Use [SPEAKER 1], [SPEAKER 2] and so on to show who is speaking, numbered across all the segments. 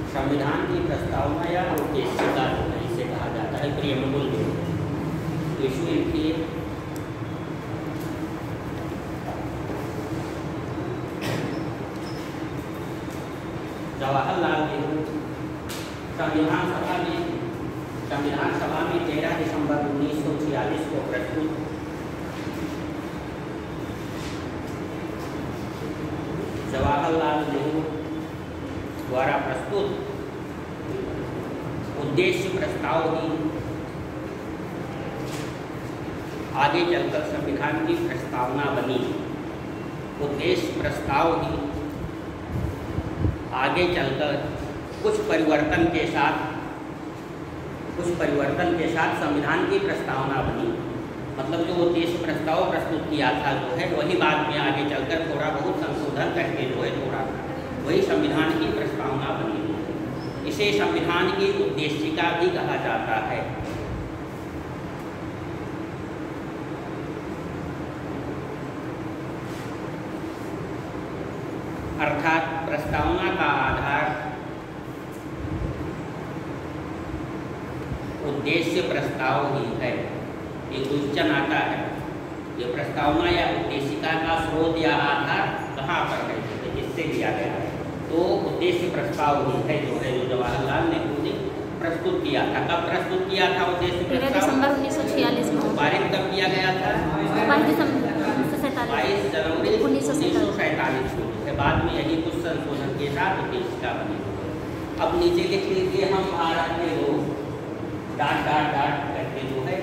[SPEAKER 1] संविधान की प्रस्तावना या उद्देशिका इसे कहा जाता है, प्रियम्बुल जो है। तो इसमें लिखिए जवाहरलाल नेहरू संविधान सभा में 13 दिसंबर 1946 को प्रस्तुत जवाहरलाल नेहरू द्वारा प्रस्तुत उद्देश्य प्रस्ताव ही आगे चलकर संविधान की प्रस्तावना बनी। उद्देश्य प्रस्ताव ही आगे चलकर कुछ परिवर्तन के साथ संविधान की प्रस्तावना बनी। मतलब जो उद्देश्य प्रस्ताव प्रस्तुत किया था जो है वही बाद में आगे चलकर थोड़ा बहुत संशोधन करके जो है थोड़ा वही संविधान की प्रस्तावना बनी। इसे संविधान की उद्देशिका भी कहा जाता है। अर्थात प्रस्तावना का आधार उद्देश्य प्रस्ताव ही है। ये क्वेश्चन आता है, ये प्रस्तावना या उद्देशिका का स्रोत या आधार कहाँ पर है, किससे लिया गया है? तो उद्देश्य प्रस्ताव ही है जो जवाहरलाल नेहरू ने प्रस्तुत किया था। कब प्रस्तुत किया था उद्देश्य प्रस्ताव?
[SPEAKER 2] 13 दिसंबर 1946 में।
[SPEAKER 1] पारित कब किया गया था?
[SPEAKER 2] 22
[SPEAKER 1] जनवरी 1947 को। बाद में यही कुछ संशोधन के साथ उद्देशिका बनी। अब नीचे लिख लीजिए, हम भारत के लोग डाट करके जो है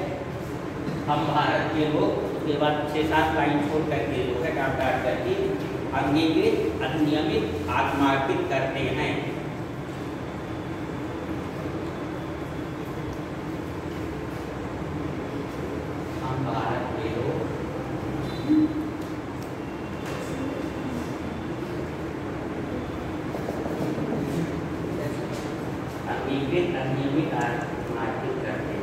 [SPEAKER 1] हम भारत के लोग, उसके बाद 6-7 लाइन छोड़ करके जो है डाट करके अंगीकृत अधिनियमित आत्मार्पित करते हैं। हम भारत के लोग अंगीकृत अधिनियमित आत्मार्पित करते हैं।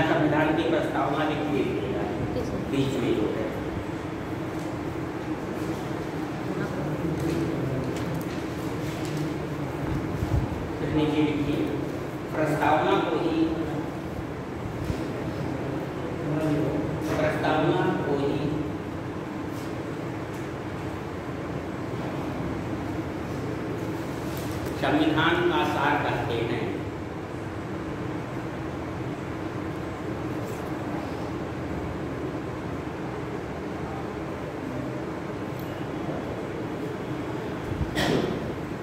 [SPEAKER 1] संविधान की प्रस्तावना लिख दीजिएगा बीच में जो है। नीचे लिखिए प्रस्तावना को ही संविधान का सार कहते हैं।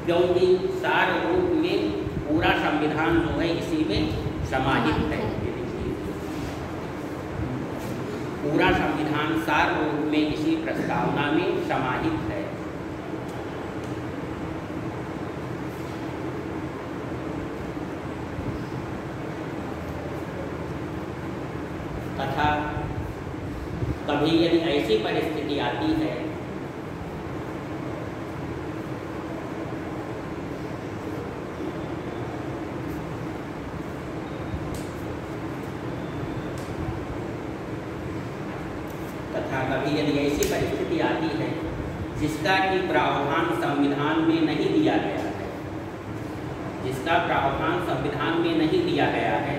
[SPEAKER 1] क्योंकि सार रूप में पूरा संविधान जो है इसी में समाहित है। पूरा संविधान सार रूप में इसी प्रस्तावना में समाहित है। तथा कभी यदि ऐसी परिस्थिति आती है जिसका कि प्रावधान संविधान में नहीं दिया गया है, जिसका प्रावधान संविधान में नहीं दिया गया है,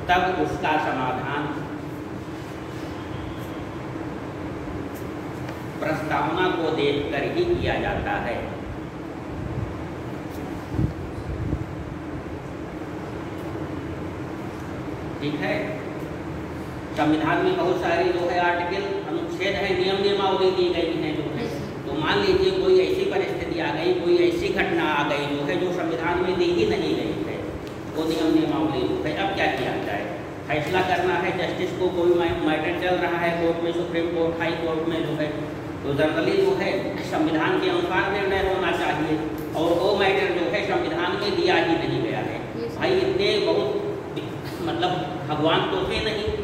[SPEAKER 1] तब उसका समाधान प्रस्तावना को देखकर ही किया जाता है। ठीक है। संविधान में बहुत सारी जो है आर्टिकल अनुच्छेद है, नियम नियमावली दी गई है जो है। तो मान लीजिए कोई ऐसी परिस्थिति आ गई, कोई ऐसी घटना आ गई जो है जो संविधान में दी ही नहीं गई है, वो नियम नियमावली जो है। अब क्या किया जाए? फैसला करना है जस्टिस को, कोई मैटर चल रहा है कोर्ट में, सुप्रीम कोर्ट, हाई कोर्ट में जो है, तो जनरली जो है संविधान के अनुसार निर्णय होना चाहिए, और वो मैटर जो है संविधान में दिया ही नहीं गया है। भाई इतने बहुत मतलब भगवान तो थे नहीं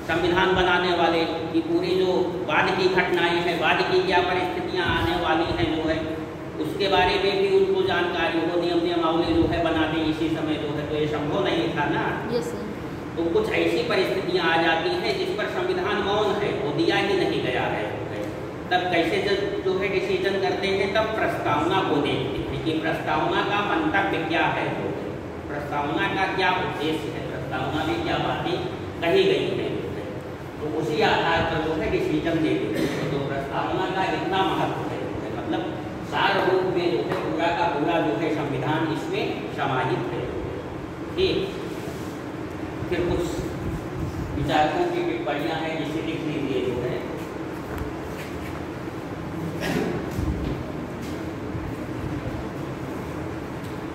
[SPEAKER 1] संविधान बनाने वाले कि पूरी जो बाद की घटनाएं हैं, बाद की क्या परिस्थितियां आने वाली हैं जो है, उसके बारे में भी उनको जानकारी हो, नियम नियमावली जो है बना दें इसी समय जो है, तो ये संभव नहीं था ना। तो कुछ ऐसी परिस्थितियां आ जाती हैं जिस पर संविधान मौन है, वो दिया ही नहीं गया है। तब कैसे जो है डिसीजन करते हैं? तब प्रस्तावना को देखते हैं कि प्रस्तावना का मंतव्य क्या है, प्रस्तावना का क्या उद्देश्य है, प्रस्तावना में क्या बातें कही गई हैं, तो उसी आधार पर जो है डिसीजन देते हैं। तो प्रस्तावना का इतना महत्व है, मतलब सार रूप में जो है पूरा का पूरा जो है संविधान इसमें समाहित है। ठीक, फिर कुछ विचारकों की टिप्पणियां हैं जिसे लिख लीजिए जो है।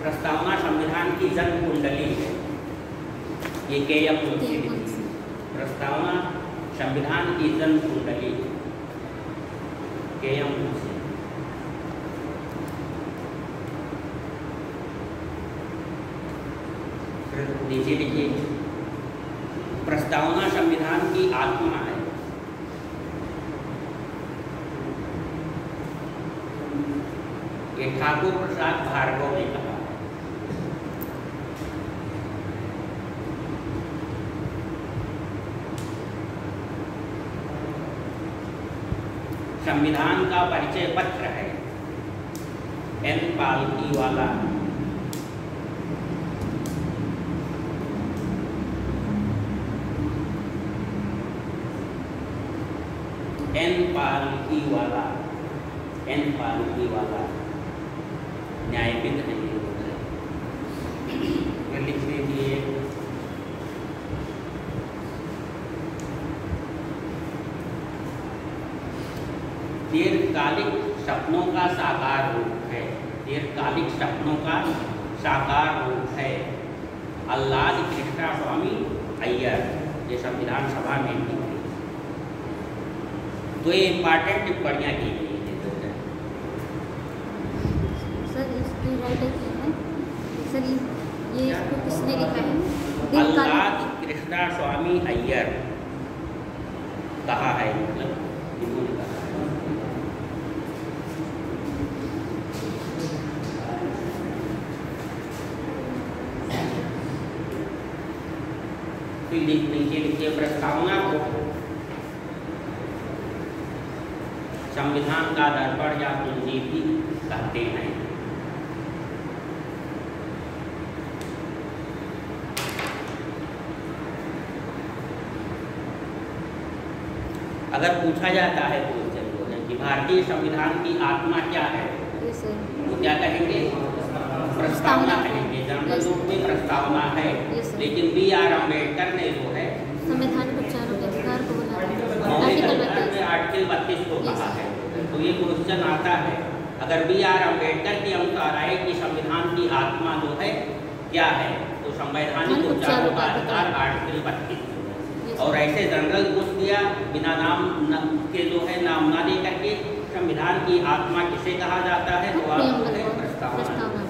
[SPEAKER 1] प्रस्तावना संविधान की जन्म कुंडली है, ये केएम मुंशी लिखी। प्रस्तावना संविधान की जन्म कुंडली केएम मुंशी। नीचे लिखिए, प्रस्तावना संविधान की आत्मा है। ये ठाकुर प्रसाद भार्गव ने कहा। संविधान का परिचय पत्र है, N Palkhivala. N Palkhivala, N Palkhivala न्यायविद है। ये लिख लीजिए। दीर्घकालिक सपनों का साकार रूप है, दीर्घकालिक सपनों का साकार रूप है। आह्लाद कृष्णा स्वामी अय्यर, ये संविधान सभा में भी थी। तो ये इम्पॉर्टेंट टिप्पणियाँ की गई हैं।
[SPEAKER 2] सर इसकी राइटर क्या है? सर ये इसको किसने लिखा है?
[SPEAKER 1] आह्लाद कृष्णा स्वामी अय्यर कहा है, मतलब इन्होंने कहा है। फिर नीचे लिखिए, प्रस्तावना को संविधान का दर्पण या कुंजी भी कहते हैं। अगर पूछा जाता है क्वेश्चन कि भारतीय संविधान की आत्मा क्या है, तो क्या कहेंगे? प्रस्तावना कहेंगे। जनरल रूप में प्रस्तावना है, लेकिन बी आर अम्बेडकर ने जो है
[SPEAKER 2] संविधान के चारों अधिकार को
[SPEAKER 1] आर्टिकल 32 को कहा है। तो ये क्वेश्चन आता है, अगर बी आर अम्बेडकर के अनुसार आए कि संविधान की आत्मा जो है क्या है, तो संवैधानिक उपचारों का अधिकार आर्टिकल 32। और ऐसे जनरल पूछ दिया बिना नाम के जो है नाम ना दे करके, संविधान की आत्मा किसे कहा जाता है? तो आप है प्रस्तावना।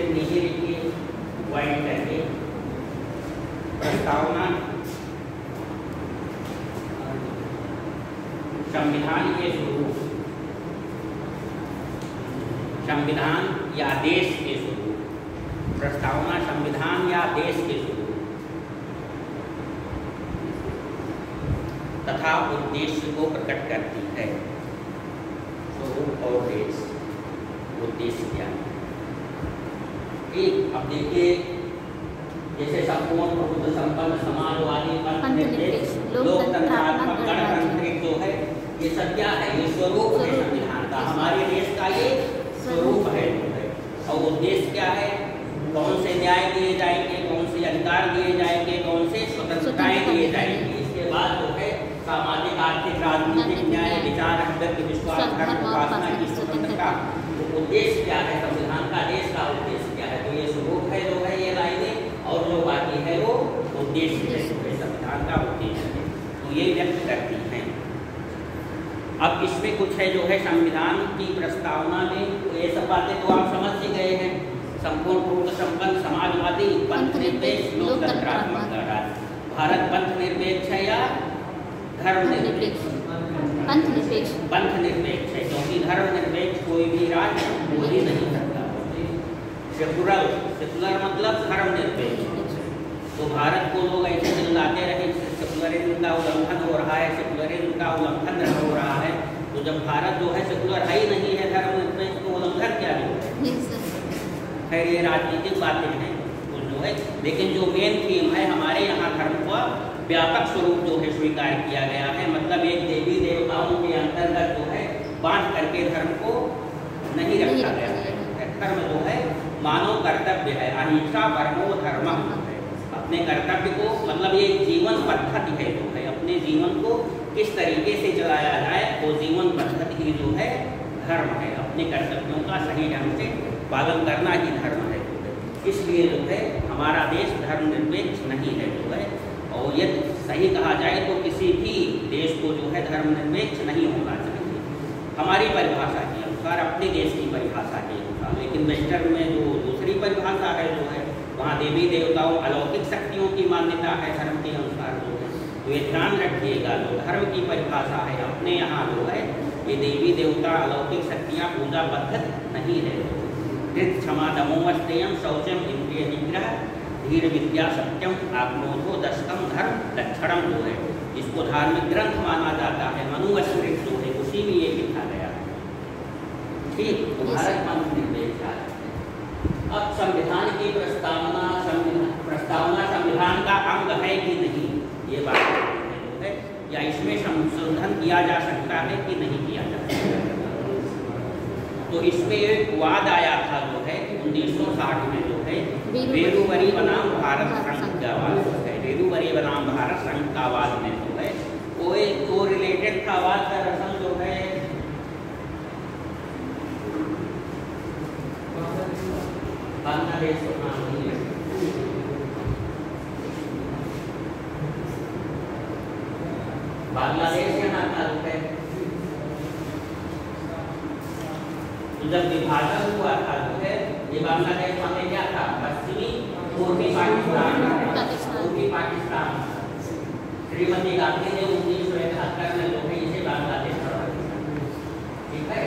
[SPEAKER 1] नीचे लिखिए वाइट करके, प्रस्तावना संविधान के स्वरूप, संविधान या देश के स्वरूप, प्रस्तावना संविधान या देश के स्वरूप तथा उद्देश्य को प्रकट करती है। स्वरूप और देश, उद्देश्य क्या है? ठीक, अब देखिए जैसे संपूर्ण प्रबुद्ध संपन्न समाजवादी पंथनिरपेक्ष लोकतंत्रात्मक गणतांत्रिक जो है ये सब क्या है, ये स्वरूप है संविधान का, हमारे देश का ये स्वरूप है जो है। और उद्देश्य क्या है, कौन से न्याय दिए जाएंगे, कौन से अधिकार दिए जाएंगे, कौन से स्वतंत्रताएं दिए जाएंगी। इसके बाद जो है सामाजिक आर्थिक राजनीतिक न्याय विचार व्यक्ति विश्वास धर्म उपासना की स्वतंत्रता। तो उद्देश्य क्या है संविधान का, देश का उद्देश्य क्या है, तो ये स्वरूप है जो है ये लाइनें, और जो बाकी है वो उद्देश्य है जो है संविधान का उद्देश्य है, तो ये व्यक्त करती हैं। अब इसमें कुछ है जो है संविधान की प्रस्तावना में, तो ये सब बातें तो आप समझ ही गए हैं। संपूर्ण प्रबुद्ध संपन्न समाजवादी पंथनिरपेक्ष लोकतंत्रात्मक राज्य। भारत पंथनिरपेक्ष है या धर्मनिरपेक्ष?
[SPEAKER 2] पंथनिरपेक्ष।
[SPEAKER 1] पंथनिरपेक्ष है, क्योंकि धर्मनिरपेक्ष कोई भी राज्य हो ही नहीं सकता। सेकुलर मतलब धर्मनिरपेक्ष। तो भारत को लोग ऐसे चिल्लाते रहे सेकुलरिज्म का उल्लंघन हो रहा है, सेकुलरिज्म का उल्लंघन हो रहा है। तो जब भारत जो है सेकुलर है ही नहीं है, धर्मनिरपेक्ष, तो उल्लंघन क्या है? खैर ये राजनीतिक बातें हैं जो है, लेकिन जो मेन थीम है हमारे यहाँ धर्म का व्यापक स्वरूप जो है स्वीकार किया गया है। मतलब एक देवी देवताओं के अंतर्गत जो है बांट करके धर्म को नहीं रखा गया है। धर्म जो है मानव कर्तव्य है, अहिंसा परमो धर्मः। अपने कर्तव्य को मतलब ये जीवन पद्धति है जो है, अपने जीवन को किस तरीके से चलाया जाए वो जीवन पद्धति ही जो है धर्म है। अपने कर्तव्यों का सही ढंग से पालन करना ही धर्म है। इसलिए जो है हमारा देश धर्मनिरपेक्ष नहीं है जो है, और यदि सही कहा जाए तो किसी भी देश को जो है धर्मनिरपेक्ष नहीं होना चाहिए हमारी परिभाषा के अनुसार, अपने देश की परिभाषा के अनुसार। लेकिन वेस्टर्न में जो दूसरी परिभाषा है जो है, वहाँ देवी देवताओं अलौकिक शक्तियों की मान्यता है धर्म के अनुसार जो है। तो ये ध्यान रखिएगा, जो धर्म की परिभाषा है अपने यहाँ जो है ये देवी देवता अलौकिक शक्तियाँ पूजा पद्धत नहीं है। क्षमा दमोमस्तेयम शौचम इंद्रिय निग्रह धीर विद्या सत्यम आत्मोधो दशकम धर्म लक्षणम जो है, इसको धार्मिक ग्रंथ माना जाता है। मनुस्मृति जो है उसी में ये लिखा गया है। ठीक, तो भारत पंथनिरपेक्ष है। अब संविधान की प्रस्तावना संविधान का अंग है कि नहीं, ये बात जो है, या इसमें संशोधन किया जा सकता है कि नहीं किया जा सकता। तो इसमें एक वाद आया था जो है 1960 में जो है वेरुवरी बनाम भारत संघ का वाद है। वेरुवरी बनाम भारत संघ का वाद में जो है वो रिलेटेड था वाद का रसम जो है बांग्लादेश यहाँ ताल्लुक है। तो जब विभाजन हुआ था जो है ये बांग्लादेश में क्या था, पश्चिमी पूर्वी पाकिस्तान। पूर्वी पाकिस्तान श्रीमती गांधी ने 1971 में जो है इसे बांग्लादेश बना दिया। ठीक है,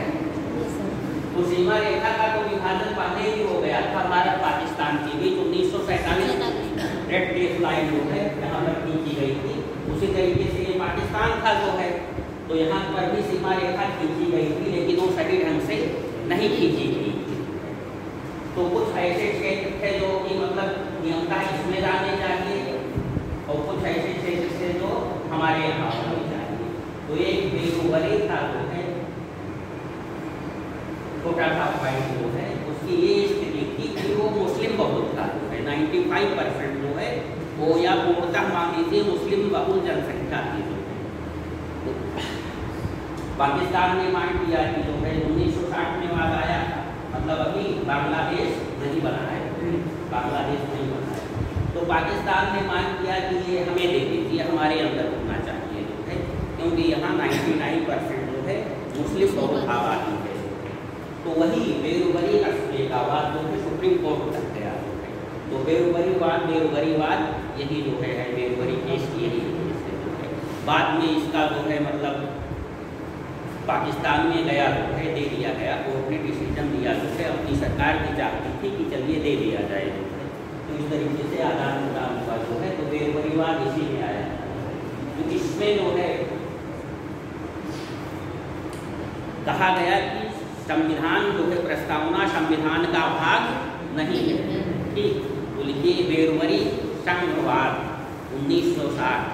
[SPEAKER 1] तो सीमा रेखा का तो विभाजन पहले ही हो गया था भारत पाकिस्तान के बीच 1947 रेड क्लिफ लाइन जो है यहाँ पर खींची गई थी। उसी तरीके से ये पाकिस्तान था जो है, तो यहाँ पर भी सीमा रेखा खींची गई थी, लेकिन वो सही ढंग से नहीं खींची गई। तो कुछ ऐसे क्षेत्र थे जो कि मतलब नियमता इसमें जाने चाहिए और कुछ ऐसे क्षेत्र थे जो हमारे यहाँ होने चाहिए। तो एक बेरुवरी था जो है छोटा सा पॉइंट जो है उसकी ये स्थिति थी कि वो मुस्लिम बहुल था जो है 95% जो है वो या पूर्णतः मान लीजिए मुस्लिम बहुल जनसंख्या थी जो है। पाकिस्तान ने मान किया कि जो है 1960 में वाद आया, मतलब अभी बांग्लादेश नहीं बना है, बांग्लादेश नहीं बना है। तो पाकिस्तान ने मान किया कि ये हमें दे दीजिए, हमारे अंदर होना चाहिए जो है, क्योंकि यहाँ 99% जो है मुस्लिम बहुल आबादी है। तो वही बेरुवरी असले का वाद जो है सुप्रीम कोर्ट तक गया जो है। तो बेरुवरीवाद यही जो है बेरुवरी केस की यही जो है। बाद में इसका जो है मतलब पाकिस्तान में गया जो है दे दिया गया, कोर्ट ने डिसीजन दिया जो है, अपनी सरकार की चाहती थी कि चलिए दे दिया जाए जो है। तो इस तरीके से आदान प्रदान हुआ जो है। तो बेरुवरीवाद इसी में आया, तो इसमें जो है कहा गया कि संविधान जो है प्रस्तावना संविधान का भाग नहीं है। ठीक, तो तो लिखिए बेरुवरी संघवाद 1960,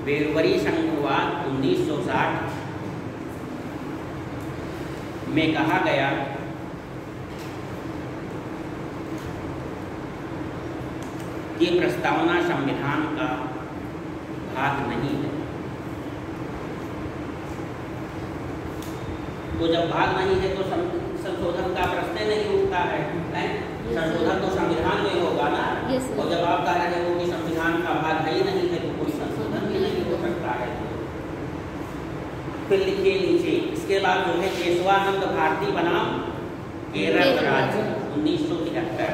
[SPEAKER 1] बेरुवरी संघवाद 1960 में कहा गया कि प्रस्तावना संविधान का भाग नहीं है। तो जब भाग नहीं है तो संशोधन का प्रश्न नहीं उठता है, संशोधन तो संविधान में होगा ना। और जब आप कह रहे हो कि संविधान का भाग है ही नहीं है तो कोई संशोधन भी नहीं हो सकता है। फिर लिखिए नीचे, इसके बाद जो है केशवानंद भारती बनाम केरल राज्य 1973,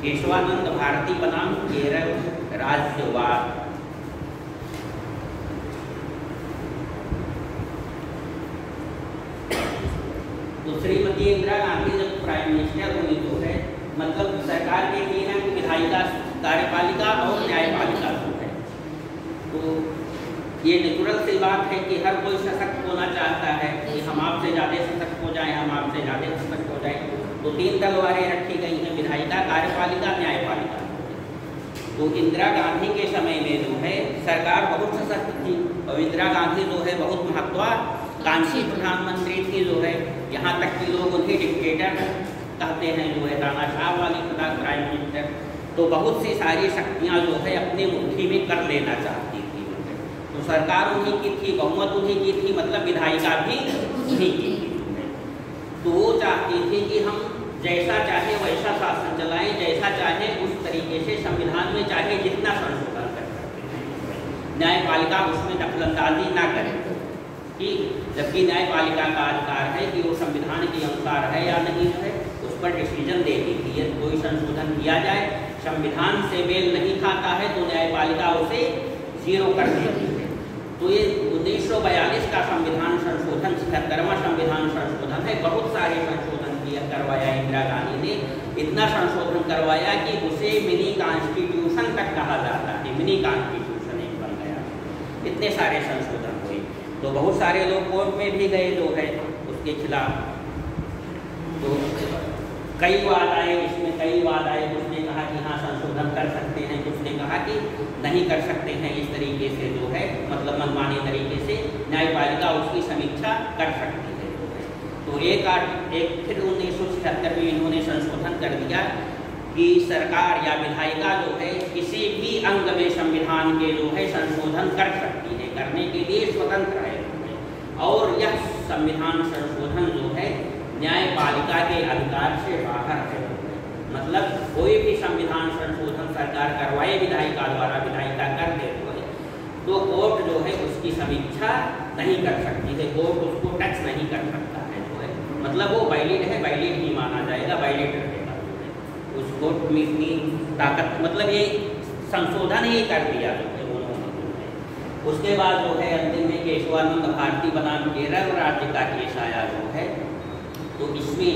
[SPEAKER 1] केशवानंद भारती बनाम केरल राज्यवाद। तो श्रीमती इंदिरा गांधी जब प्राइम मिनिस्टर हुई तो है मतलब सरकार के तीन अंग विधायिका, कार्यपालिका और न्यायपालिका जो है। तो ये नेचुरल सी बात है कि हर कोई सशक्त होना चाहता है कि हम आपसे ज़्यादा सशक्त हो जाएं, हम आपसे ज़्यादा सशक्त हो जाएं। तो तीन तलवारें रखी गई हैं, विधायिका, कार्यपालिका, न्यायपालिका। तो इंदिरा गांधी के समय में जो है सरकार बहुत सशक्त थी और इंदिरा गांधी जो है बहुत महत्वाकांक्षी प्रधानमंत्री थी जो है। यहाँ तक कि लोग उन्हें डिक्टेटर कहते हैं जो है, तानाशाह वाली प्राइम मिनिस्टर। तो बहुत सी सारी शक्तियाँ जो है अपने मुट्ठी में कर लेना चाहती थी। तो सरकार उन्हीं की थी, बहुमत उन्हीं की थी, मतलब विधायिका भी उन्हीं की थी। तो वो चाहती थी कि हम जैसा चाहे वैसा शासन चलाएं, जैसा चाहे उस तरीके से संविधान में चाहे जितना संशोधन कर सकते हैं, न्यायपालिका उसमें दखलंदाजी ना करे। ठीक, जबकि न्यायपालिका का अधिकार है कि वो संविधान के अनुसार है या नहीं है, उस पर डिसीजन देनी थी। यदि कोई संशोधन किया जाए संविधान से मेल नहीं खाता है तो न्यायपालिका उसे जीरो कर देती है। तो ये 1942 का संविधान संशोधन 77वां संविधान संशोधन है। बहुत सारे संशोधन करवाया इंदिरा गांधी ने, इतना संशोधन करवाया कि उसे मिनी कॉन्स्टिट्यूशन तक कहा जाता है। मिनी कॉन्स्टिट्यूशन एक बन गया, इतने सारे संशोधन हुए। तो बहुत सारे लोग कोर्ट में भी गए जो है उसके खिलाफ। तो कई वाद आए, इसमें कई वाद आए। कुछ ने कहा कि हाँ संशोधन कर सकते हैं, कुछ ने कहा कि नहीं कर सकते हैं। इस तरीके से जो है मतलब मनमाने तरीके से न्यायपालिका उसकी समीक्षा कर सकती है। तो एक फिर 1976 में इन्होंने संशोधन कर दिया कि सरकार या विधायिका जो है किसी भी अंग में संविधान के जो है संशोधन कर सकती है, करने के लिए स्वतंत्र है। और यह संविधान संशोधन जो है न्यायपालिका के अधिकार से बाहर है। मतलब कोई भी संविधान संशोधन सरकार करवाए विधायिका द्वारा, विधायिका कर दे तो कोर्ट जो है उसकी समीक्षा नहीं कर सकती है, कोर्ट उसको टच नहीं कर सकता है जो है। मतलब वो वैलिड है, वैलिड ही माना जाएगा, वैलिड रहेगा जो है। उस कोर्ट में इतनी ताकत, मतलब ये संशोधन ही कर दिया जो है उन्होंने जो है। उसके बाद जो है अंतिम में केशवानंद भारती बनाम केरल राज्य का केस आया जो है। तो इसमें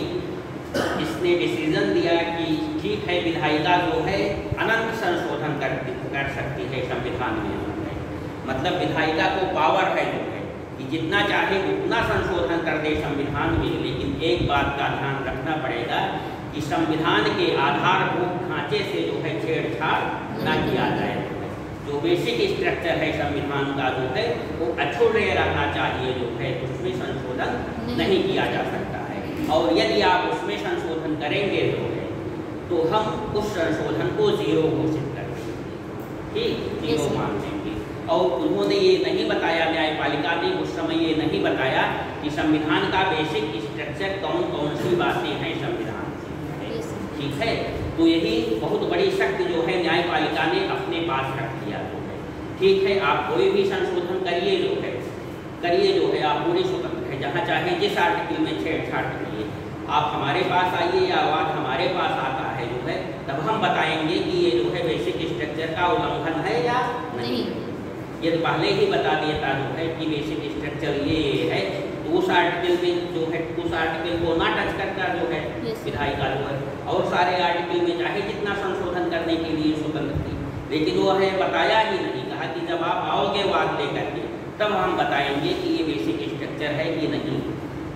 [SPEAKER 1] इसने डिसीजन दिया कि ठीक है विधायिका जो है अनंत संशोधन कर सकती है संविधान में। मतलब विधायिका को पावर है जो है कि जितना चाहे उतना संशोधन कर दे संविधान में। लेकिन एक बात का ध्यान रखना पड़ेगा कि संविधान के आधारभूत ढांचे से जो है छेड़छाड़ न किया जाए। जो बेसिक स्ट्रक्चर है संविधान का जो है वो अछूत रहना चाहिए जो है, उसमें संशोधन नहीं किया जा सकता है। और यदि आप उसमें संशोधन करेंगे जो है तो हम उस संशोधन को जीरो घोषित कर देंगे, ठीक, जीरो मान देंगे। और उन्होंने ये नहीं बताया, न्यायपालिका ने उस समय ये नहीं बताया कि संविधान का बेसिक स्ट्रक्चर कौन कौन सी बातें हैं संविधान से, ठीक है। तो यही बहुत बड़ी शक्ति जो है न्यायपालिका ने अपने पास रख लिया जो है। ठीक है, आप कोई भी संशोधन करिए जो है, आप पूरी स्वतंत्र है, जहाँ चाहे जिस आर्टिकल में छेड़छाड़ करिए। आप हमारे पास आइए या आवाज हमारे पास आता है जो है, तब हम बताएंगे कि ये जो है बेसिक स्ट्रक्चर का उल्लंघन है या नहीं। ये तो पहले ही बता देता जो है कि बेसिक स्ट्रक्चर ये है, तो उस आर्टिकल में जो है उस आर्टिकल को ना टच करता जो है विधायिका जो है। और सारे आर्टिकल में चाहे जितना संशोधन करने के लिए स्वतंत्र थी, लेकिन वो है बताया ही नहीं। कहा कि जब आप आओगे वाद लेकर के तब हम बताएंगे कि ये बेसिक स्ट्रक्चर है कि नहीं।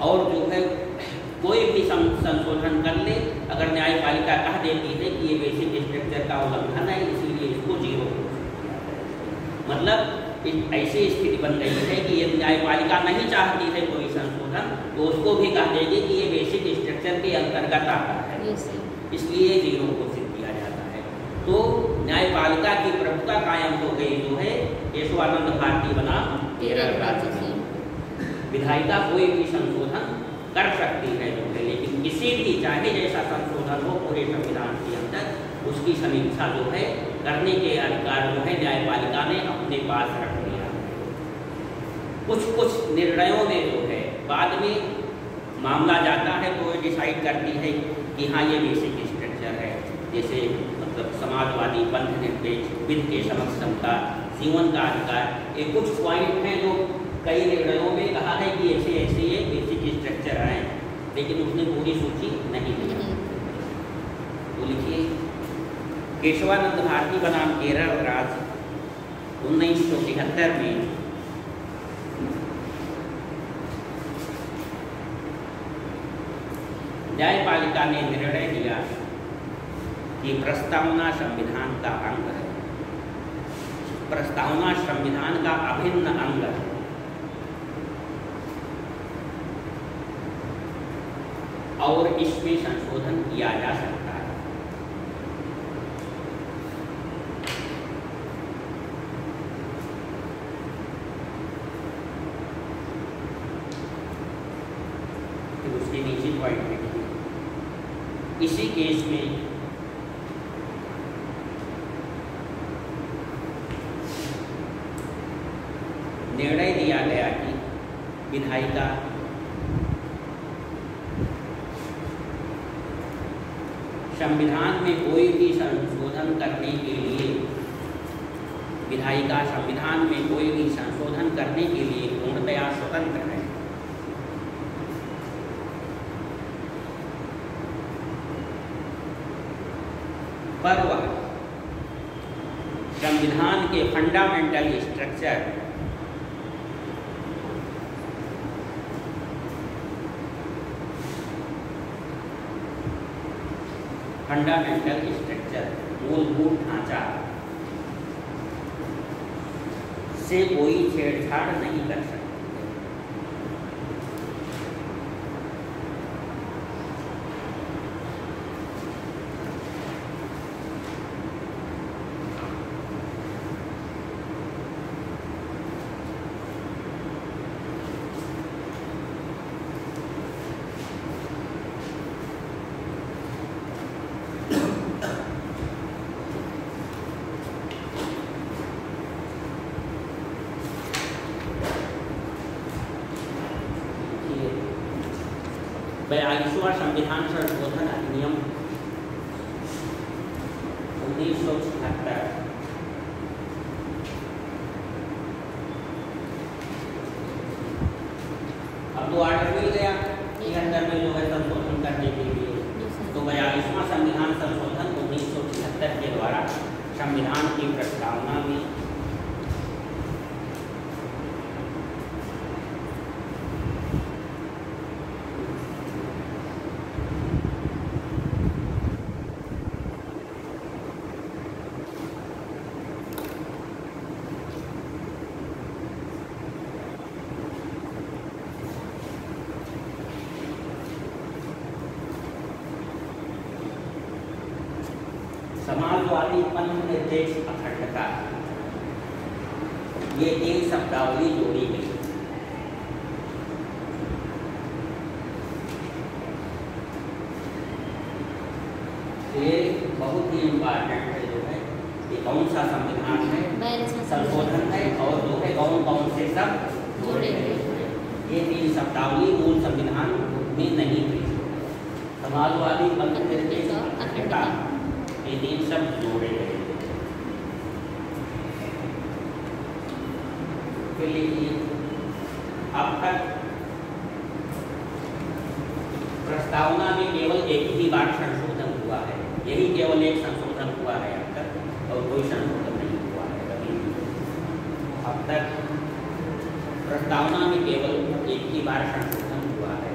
[SPEAKER 1] और जो है कोई भी संशोधन कर ले, अगर न्यायपालिका कह देती है कि ये बेसिक स्ट्रक्चर का उल्लंघन है, इसीलिए इसको 0 मतलब ऐसी स्थिति बन गई है कि ये न्यायपालिका नहीं चाहती है कोई संशोधन, तो उसको भी कह देगी कि ये बेसिक स्ट्रक्चर के अंतर्गत आता है, इसलिए 0 घोषित किया जाता है। तो न्यायपालिका की प्रभुता कायम हो गई जो है केशवानंद भारती बनाम केरल राज्य में। विधायिका कोई भी संशोधन कर सकती है जो है, लेकिन किसी भी चाहे जैसा संशोधन हो पूरे संविधान के अंदर, उसकी समीक्षा जो है करने के अधिकार जो है न्यायपालिका ने अपने पास रख लिया। कुछ निर्णयों में जो है बाद में मामला जाता है तो ये डिसाइड करती है कि हाँ ये बेसिक स्ट्रक्चर है, जैसे मतलब समाजवादी, पंथ निरपेक्ष, विधि के समक्ष समता, जीवन का अधिकार, ये कुछ पॉइंट हैं जो कई निर्णयों में कहा है कि ऐसे ऐसे ये बेसिक स्ट्रक्चर हैं, लेकिन उसने पूरी सूची नहीं दी। तो लिखिए, केशवानंद भारती बनाम केरल राज्य 1973 में न्यायपालिका ने निर्णय दिया कि प्रस्तावना संविधान का अंग है, प्रस्तावना संविधान का अभिन्न अंग है और इसमें संशोधन किया जा सकता है। फिर उसके नीचे पॉइंट लिखिए, इसी केस में निर्णय दिया गया कि विधायिका संविधान में कोई भी संशोधन करने के लिए, विधायिका संविधान में कोई भी संशोधन करने के लिए पूर्णतया स्वतंत्र है। पर वह संविधान के फंडामेंटल स्ट्रक्चर मूलभूत ढांचा से कोई छेड़छाड़ नहीं कर सकती। संविधान संशोधन अधिनियम 1976 अब तो आर्डर मिल गया कि अंदर में जो है संशोधन करने के लिए, तो 42वां संविधान संशोधन 1976 के द्वारा संविधान की प्रस्तावना में समाजवादी पंथ निर्देश अखंडता, ये 3 शब्दावली जोड़ी गई। ये बहुत ही इम्पोर्टेंट है जो है कि कौन सा संविधान है, संशोधन है और जो है कौन कौन से सब जोड़े गए। ये 3 शब्दावली मूल संविधान में नहीं थी। समाजवादी पंथ निर्देश अखंडता, ये 3 शब्द जोड़े गए। फिर लिखिए, अब तक प्रस्तावना में केवल एक ही बार संशोधन हुआ है, यही केवल एक संशोधन हुआ है अब तक, और कोई संशोधन नहीं हुआ है कभी भी। अब तक प्रस्तावना में केवल एक ही बार संशोधन हुआ है।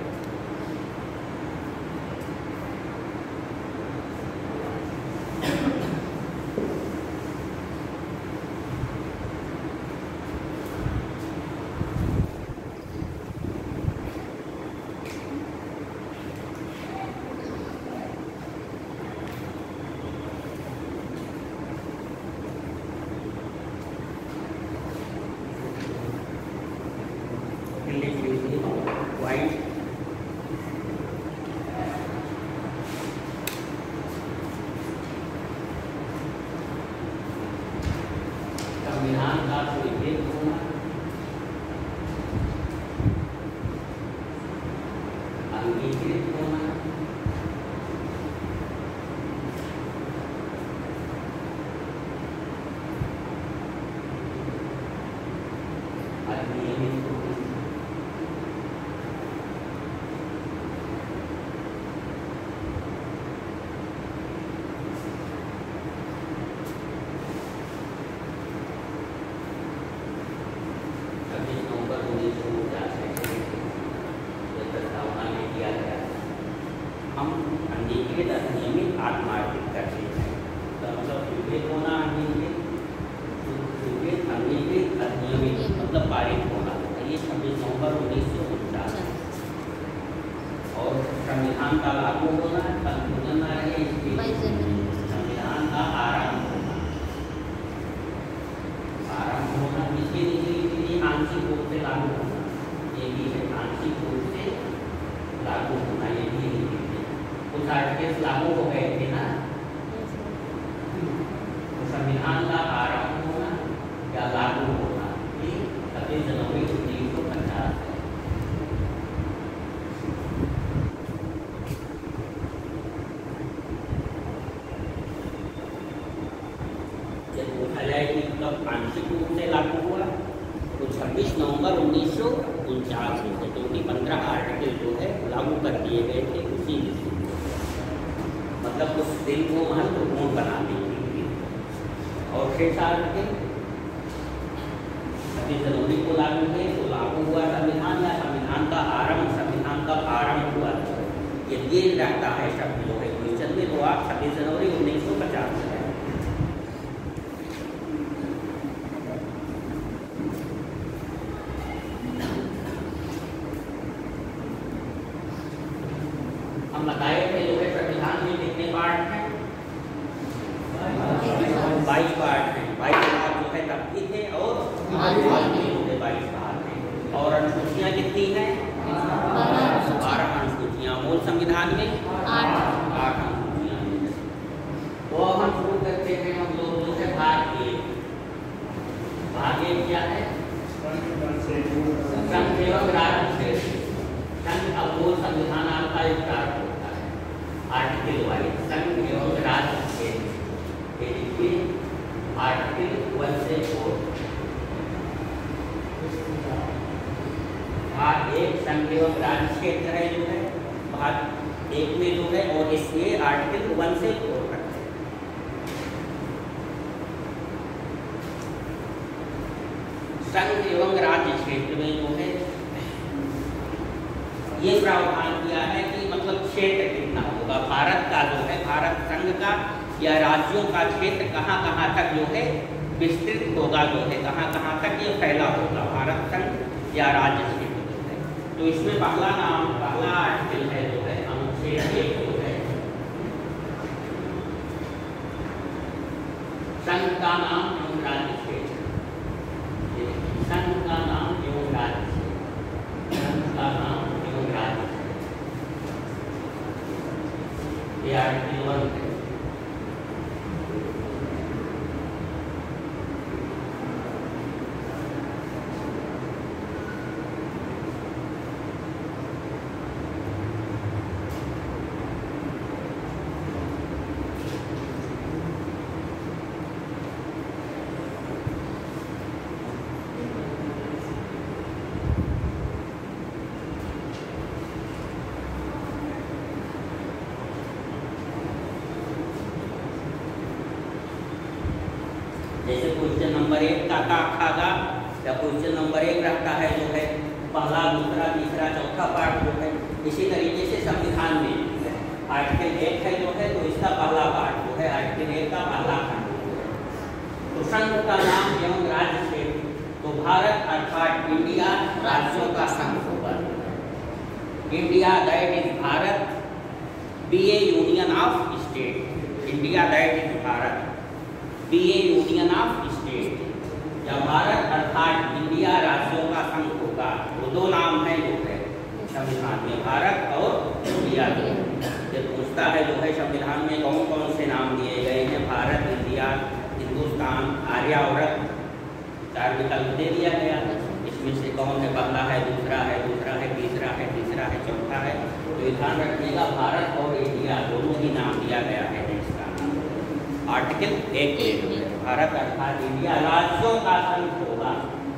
[SPEAKER 1] अधिनियमित होगी। हम अनियमित अनियमित आत्मार्थिक करते हैं, तो मतलब विवेक होना अनियमित, विवेक अनियमित अनियमित मतलब पारित होना। ये 26 नवंबर 1949 और संविधान का लागू होना, संशोधन ना रहे इसके संविधान का आरंभ होना, आरंभ होना इसके नीचे आंशिक रूप से लागू होना, ये भी है आंशिक रूप से लागू होना, ये भी कुछ आर्टिकल्स लागू हो गए थे ना, तो संविधान का आरंभ होना या लागू होना ये 26 जनवरी 1950 है। जब पूछा जाए कि कब आंशिक रूप से लागू हुआ, तो 26 नवंबर 1949 में, क्योंकि 15 आर्टिकल जो है लागू कर दिए गए थे उसी दिन, मतलब उस दिन को महत्वपूर्ण बना दी। और 6 आर्टिकल 26 जनवरी को लागू हुए, तो लागू हुआ संविधान या संविधान का आरंभ, संविधान का आरंभ हुआ। ये रहता है शब्द जो है क्वेश्चन में, तो आप 26 जनवरी 1950 है। हम बताए थे जो है संविधान में कितने पार्ट हैं, 22 पार्ट हैं, 22 पार्ट जो है तब भी थे और 22 पार्ट हैं। और अनुसूचियाँ कितनी हैं, 12 अनुसूचियाँ। मूल संविधान में 8 अनुसूचियाँ हैं। तो अब हम शुरू करते हैं, हम लोग जो है भाग एक। भाग एक क्या है, संघ एवं राज्य से। संघ का मूल संविधान आपका स्टार्ट होता है आर्टिकल वाइज, संघ एवं राज्य से आर्टिकल 1 से 4। भाग एक संघ एवं राज्य क्षेत्र है जो है भाग एक में जो है, और इसमें आर्टिकल 1 से 4 तक है। संघ एवं राज्य क्षेत्र में जो है ये प्रावधान किया है कि मतलब क्षेत्र कितना होगा, भारत का जो है, भारत संघ का या राज्यों का क्षेत्र कहाँ कहाँ तक जो है विस्तृत होगा, जो है कहाँ कहाँ तक ये फैला होगा, भारत संघ या राज्य क्षेत्र जो है। तो इसमें पहला आर्टिकल है जो है अनुच्छेद 1 जो है, संघ का नाम एवं राज्य क्षेत्र, संघ का नाम एवं राज्य क्षेत्र, संघ का नाम एवं राज्य क्षेत्र, ये आर्टिकल 1 है। जैसे क्वेश्चन नंबर 1 का खागा या क्वेश्चन नंबर 1 रहता है जो है पहला, दूसरा, तीसरा, चौथा पार्ट जो है, इसी तरीके से संविधान में आर्टिकल 1 है जो है, तो इसका पहला पार्ट जो है आर्टिकल 1 का पहला खंड। तो संघ का नाम एवं राज्य क्षेत्र, तो भारत अर्थात इंडिया राज्यों का संघ होगा। India that is Bharat, be a union of state, India that is Bharat, be a union of state, या भारत अर्थात इंडिया राज्यों का संघ होगा। वो दो नाम है जो है संविधान में, भारत और इंडिया। जब पूछता है जो है संविधान में कौन कौन से नाम दिए गए हैं, भारत, इंडिया, हिंदुस्तान, आर्यावर्त, 4 विकल्प दे दिया गया। इसमें से कौन है, पहला है, दूसरा है, तीसरा है, चौथा है। तो ध्यान रखिएगा भारत और इंडिया दोनों ही नाम दिया गया है देश का नाम। आर्टिकल 1 भारत अर्थात इंडिया राज्यों का संघ होगा,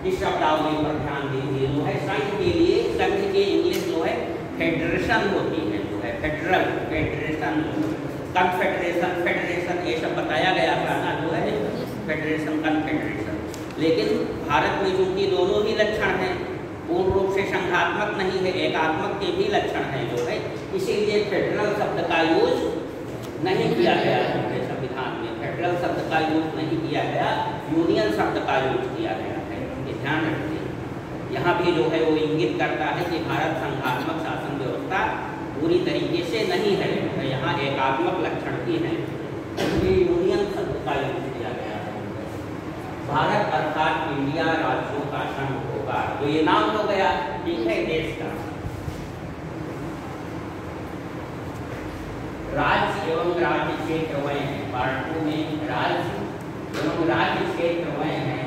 [SPEAKER 1] इस शब्दावली पर ध्यान दीजिए। जो है संघ के लिए, संघ के इंग्लिश जो है फेडरेशन होती है, जो है फेडरल, फेडरेशन, कन्फेडरेशन, फेडरेशन, ये सब बताया गया था ना, जो है फेडरेशन, कन्फेडरेशन। लेकिन भारत में चूंकि दोनों ही लक्षण हैं, पूर्ण रूप से संघात्मक नहीं है, एकात्मक के भी लक्षण हैं जो है, इसीलिए फेडरल शब्द का यूज नहीं किया गया है संविधान में। फेडरल शब्द का यूज नहीं किया गया, यूनियन शब्द का यूज किया गया है, ये ध्यान रखिए। यहाँ भी जो है वो इंगित करता है कि भारत संघात्मक शासन व्यवस्था पूरी तरीके से नहीं है, यहाँ एकात्मक लक्षण भी हैं, इसलिए यूनियन शब्द का यूज किया गया है। भारत अर्थात इंडिया राज्यों का संघ होगा, तो ये नाम हो गया, ठीक है, देश का। राज्य एवं राज्य क्षेत्र वह हैं, पार्ट 2 में राज्य एवं राज्य क्षेत्र वह हैं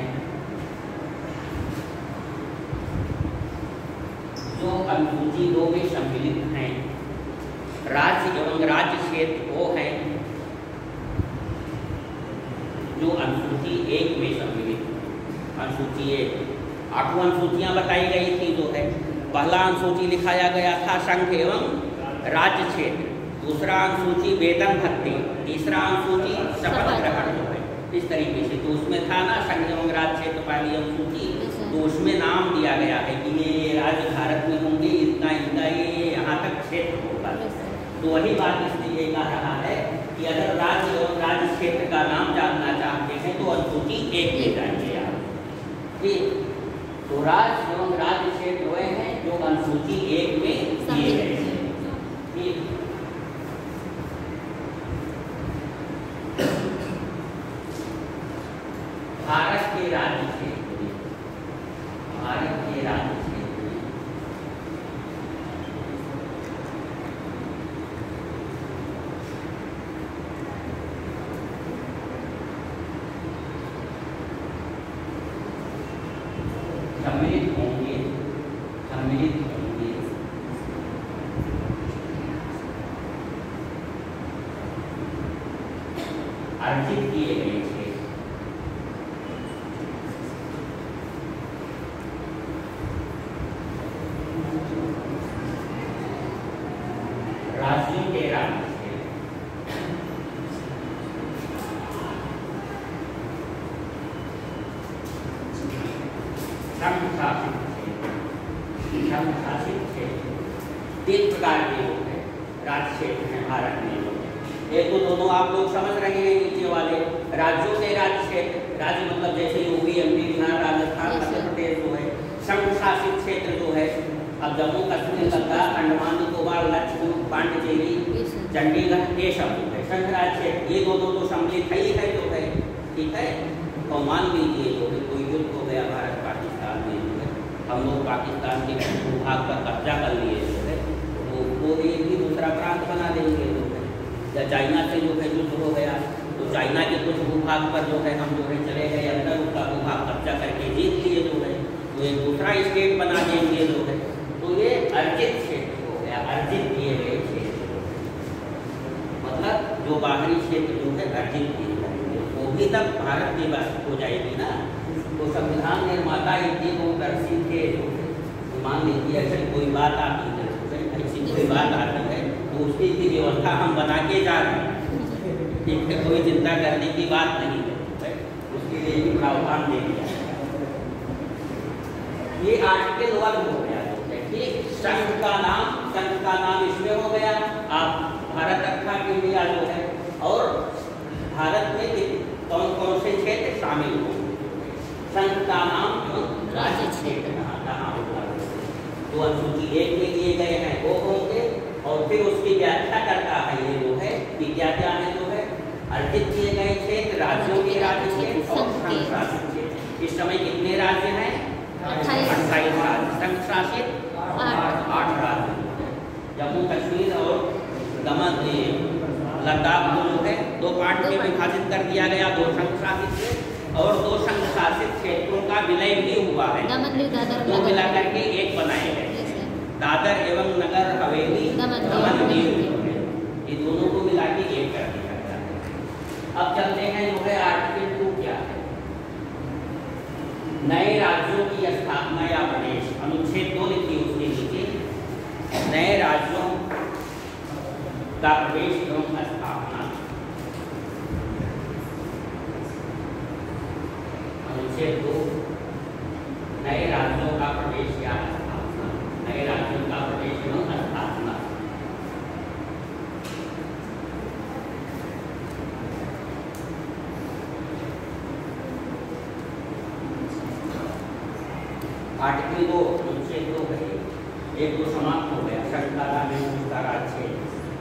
[SPEAKER 1] जो अनुसूची 2 में सम्मिलित हैं। राज्य एवं राज्य क्षेत्र वो है जो अनुसूची 1 में सम्मिलित है। अनुसूची 1, 8 अनुसूचियां बताई गई थी जो है। पहला अनुसूची लिखाया गया था संघ एवं राज्य क्षेत्र, दूसरा अनुसूची वेतन भत्ते, तीसरा अनुसूची शपथ ग्रहण जो है, इस तरीके से। तो उसमें था ना संघ एवं राज्य क्षेत्र पहली अनुसूची, तो उसमें नाम दिया गया है कि ये राज्य भारत में होंगे, इतना इनका ये यहाँ तक क्षेत्र होगा। तो वही बात इसलिए ये कह रहा है कि अगर राज्य एवं राज्य क्षेत्र का नाम जानना चाहते हैं तो अनुसूची 1 में जाइए आप, ठीक। तो राज्य एवं राज्य क्षेत्र वह हैं जो अनुसूची 1 में दिए गए हैं, ठीक। भारत के राज्य क्षेत्र में, भारत के राज्य क्षेत्र में सम्मिलित होंगे, सम्मिलित होंगे अर्जित किए गए थे राज्यों के राज्य से संघ शासित क्षेत्र, संघ शासित क्षेत्र 3 प्रकार के लोग हैं, राज्य क्षेत्र हैं भारत में लोग। एक तो दोनों आप लोग समझ रहे हैं नीचे वाले राज्यों के राज्य क्षेत्र, राज्य मतलब जैसे यूपी, एमपी, बिहार, राजस्थान, मध्य प्रदेश जो है। संघ शासित क्षेत्र जो है अब जम्मू कश्मीर, लद्दाख, अंडमान निकोबार, लक्षद्वीप, पांडिचेरी, चंडीगढ़, ये सब जो है संघ राज्य क्षेत्र। ये दोनों तो सम्मिलित ही है जो है, ठीक है। और मान लीजिए जो है कोई युद्ध हो गया भारत पाकिस्तान में जो है, हम लोग पाकिस्तान के कुछ भूभाग पर कब्जा कर लिए जो है, तो वो एक ही दूसरा प्रांत बना देंगे जो है। या चाइना से जो है युद्ध हो गया तो चाइना के कुछ भूभाग पर जो है हम जो है चले गए अंदर, उसका भूभाग कब्जा करके जीत लिए जो है, तो एक दूसरा स्टेट बना देंगे जो है। तो ये अर्जित क्षेत्र हो गया, अर्जित किए गए क्षेत्र, मतलब जो बाहरी क्षेत्र जो है अर्जित किए जाएंगे, वो भी तब भारत की बात हो जाएगी ना। तो संविधान निर्माता इतने दूरदर्शी थे जो है, मान लीजिए अगर कोई बात आती है, ऐसी कोई बात आती है तो उसकी व्यवस्था हम बना के जा रहे हैं, ठीक है, कोई चिंता करने की बात नहीं है, उसके लिए भी प्रावधान दे दिया। ये आर्टिकल 1 हो गया, ठीक। संघ का नाम इसमें हो गया, आप भारत अर्थात इंडिया जो है, और भारत में कौन कौन से क्षेत्र शामिल होंगे, संघ का नाम राज्य क्षेत्र कहाँ होगा, तो अनुसूची 1 में दिए गए हैं वो होंगे। और फिर उसकी व्याख्या करता है ये जो है कि क्या क्या है जो है अर्जित किए गए क्षेत्र, राज्यों के राज्य क्षेत्र और संघ शासित क्षेत्र। इस समय कितने राज्य हैं? 28 राज्य, संघ शासित 8 राज्य, जम्मू कश्मीर और दमन, लद्दाख को जो है 2 पार्ट में विभाजित कर दिया गया, 2 संघ शासित क्षेत्र और 2 संघ शासित क्षेत्रों का विलय भी हुआ है, 2 मिला करके 1 बनाए गए, दादर एवं नगर हवेली, दमन दीव, ये दोनों को मिला के 1 कर दिया गया है। अब चलते हैं जो है आर्टिकल 2 क्या है। नए राज्यों की स्थापना या प्रदेश, अनुच्छेद 2 लिखिए उसके नीचे, नए राज्यों का प्रवेश एवं स्थापना। अनुच्छेद 2, नए राज्यों का प्रवेश या स्थापना, नए राज्यों का प्रवेश एवं स्थापना। आर्टिकल 2 अनुच्छेद 2 है, 1 2 समाप्त हो गया। संविधान में उसका राज्य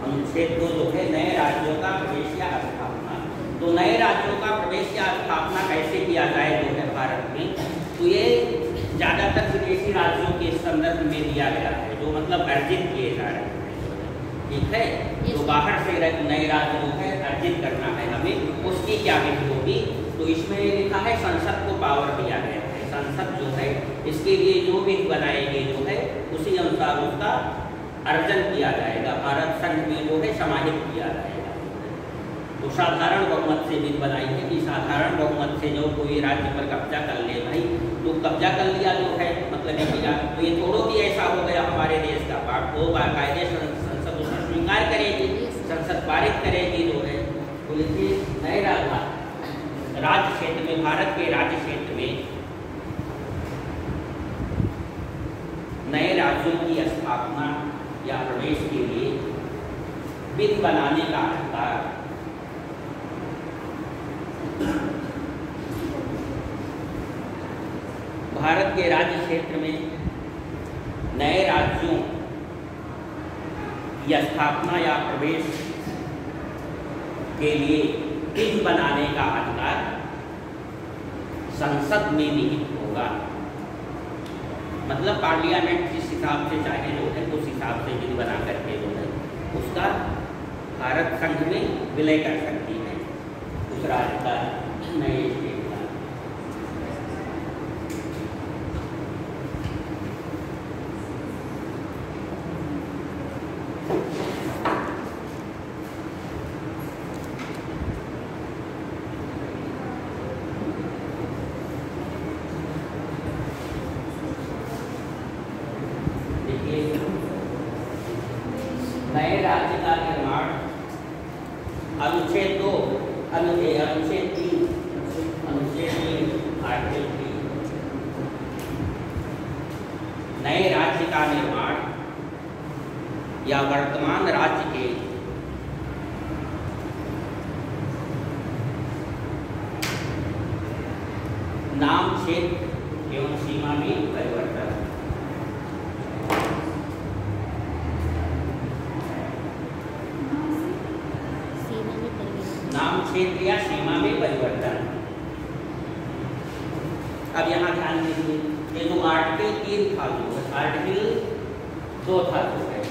[SPEAKER 1] अनुच्छेद 2 जो है नए राज्यों का प्रवेश या स्थापना। तो नए राज्यों का प्रवेश या स्थापना कैसे किया जाए जो है भारत में, तो ये ज़्यादातर विदेशी राज्यों के संदर्भ में दिया गया है, जो मतलब अर्जित किए जा रहे हैं। ठीक है, तो बाहर से नए राज्य जो है अर्जित करना है हमें, उसकी क्या विधि होगी, तो इसमें लिखा है संसद को पावर दिया गया है। संसद जो है इसके लिए जो विधि बनाएगी जो है उसी अनुसार उसका अर्जन किया जाएगा, भारत संघ में जो है समाहित किया जाएगा। तो साधारण बहुमत से विधि बनाई है कि साधारण बहुमत से जो कोई राज्य पर कब्जा कर ले भाई, तो कब्जा कर लिया जो है मतलब ये किया, तो ये थोड़ो भी ऐसा हो गया हमारे देश का पार्ट, वो बाकायदे संसद उसका स्वीकार करेगी, संसद पारित करेगी जो है। तो देखिए नए राज्य क्षेत्र में, भारत के राज्य क्षेत्र में नए राज्यों की स्थापना या प्रवेश के लिए विधि बनाने का अधिकार भारत के राज्य क्षेत्र में नए राज्यों की स्थापना या प्रवेश के लिए विधि बनाने का अधिकार संसद में निहित होगा। मतलब पार्लियामेंट जिस हिसाब से चाहे जो है उस हिसाब से विधि बना करके जो है उसका भारत संघ में विलय कर सकती है उस राज्य का नए स्टेट का। नए राज्य का निर्माण अनुच्छेद 2 अनुच्छेद 3 आर्टिकल 3, नए राज्य का निर्माण या वर्तमान राज्य के नाम, क्षेत्र एवं सीमा में परिवर्तन। नाम, क्षेत्र या सीमा में परिवर्तन। अब यहाँ ध्यान दीजिए, ये जो आर्टिकल 3 था, जो आर्टिकल 2 था जो है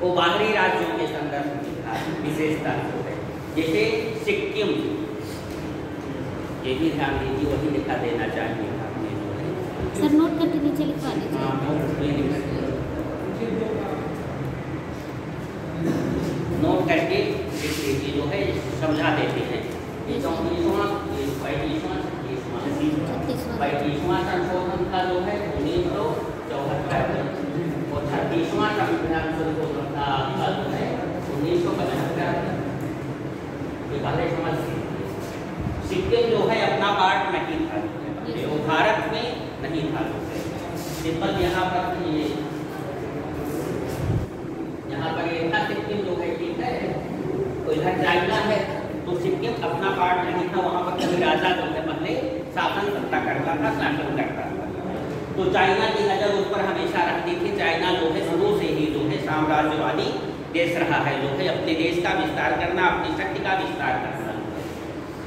[SPEAKER 1] वो बाहरी राज्यों के संदर्भ में था, विशेषता जो है जैसे सिक्किम, ये भी ध्यान दीजिए, वही लिखा देना चाहिए आपने जो है।
[SPEAKER 2] सर नोट करके नीचे लिखवा दीजिए।
[SPEAKER 1] नोट करके जो है समझा देते हैं। ये 34वां, ये 35वां संशोधन था जो है 1974 और 36वां संविधान संशोधन था आपका जो है 1975। ये बातें समझ सिक्किम जो है अपना पार्ट नहीं था, वो भारत में नहीं था। सिंपल यहाँ पर ये था सिक्किम जो है, ठीक है, तो इधर चाइना है, तो सिक्किम अपना पार्ट नहीं था, वहाँ पर कभी राजा जो है पहले शासन सत्ता करता था, शासन करता था। तो चाइना की नज़र उस पर हमेशा रहती थी। चाइना जो है शुरू से ही जो है साम्राज्यवादी देश रहा है, जो है अपने देश का विस्तार करना, अपनी शक्ति का विस्तार करना।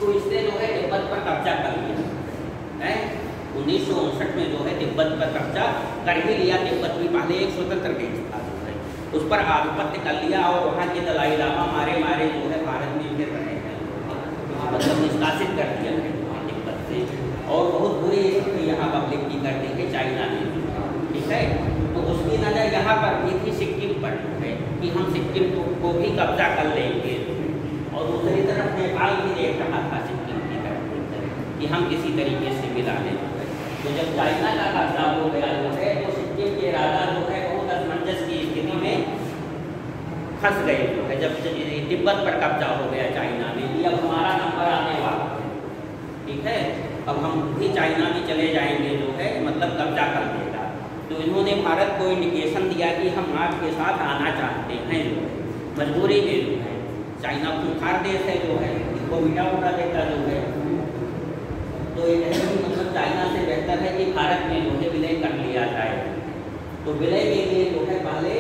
[SPEAKER 1] तो इसने जो है तिब्बत पर कब्जा कर लिया है। 1959 में जो है तिब्बत पर कब्जा कर ही लिया। तिब्बत भी पहले एक स्वतंत्र देश था, उस पर आधिपत्य कर लिया और वहाँ के दलाई लामा मारे जो है भारत में फिर रहे हैं, मतलब निष्कासित कर दिया है तिब्बत से। और बहुत बुरी स्थिति यहाँ पब्लिक की कर दी है चाइना ने, ठीक है। तो उसकी नज़र यहाँ पर भी थी सिक्किम पर जो है कि हम सिक्किम को भी कब्जा कर लेंगे, और दूसरी तरफ नेपाल भी देख रहा था सिक्किम की तरफ कि हम किसी तरीके से मिला लें। तो जब चाइना का कब्जा हो गया जो है तो सिक्किम के राजा जो है बहुत असमंजस की स्थिति में फंस गए जो है। जब तिब्बत पर कब्जा हो गया चाइना में कि अब हमारा नंबर आने वाला है, ठीक है, अब हम भी चाइना में चले जाएंगे जो है, मतलब कब्जा कर देगा। तो इन्होंने भारत को इंडिकेशन दिया कि हम आपके साथ आना चाहते हैं जो है, मजबूरी में जो है। चाइना खूंखार देश है जो है, इसको मिटा उठा देता जो है। तो ये मतलब चाइना से बेहतर है कि भारत में जो है विलय कर लिया जाए। तो विलय के लिए जो है पहले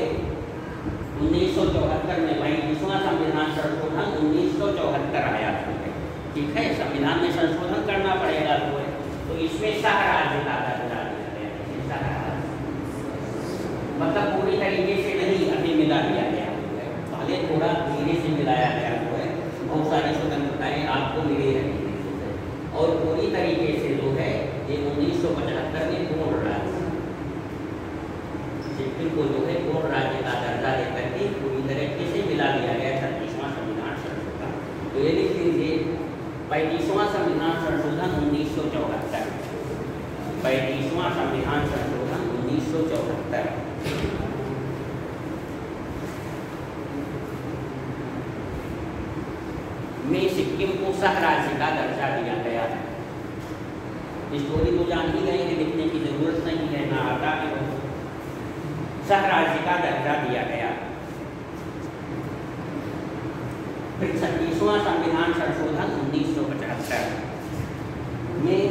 [SPEAKER 1] 1974 में 22वां संविधान संशोधन 1974 आया था, ठीक है। संविधान में संशोधन करना पड़ेगा जो है, तो इसमें सह राज्य का दर्जा दिया गया, मतलब पूरी तरीके से नहीं अभी मिला दिया गया है, पहले थोड़ा धीरे से मिलाया गया जो है। बहुत सारी स्वतंत्रताएं आपको मिली रही और पूरी तरीके से जो है ये 1975 में पूर्ण राज्य सिक्किम को जो है पूर्ण राज्य का दर्जा देकर के पूरी तरीके से मिला दिया गया 36वां संविधान संशोधन। तो ये लिख लीजिए 35वां संविधान संशोधन 1974, 35वां संविधान संशोधन 1974 में सिक्किम को सह राज्य का दर्जा दिया गया है। स्टोरी तो जान ही गए कि लिखने की जरूरत नहीं है, ना आता है, सह राज्य का दर्जा दिया गया। फिर 36वां संविधान संशोधन 1975 में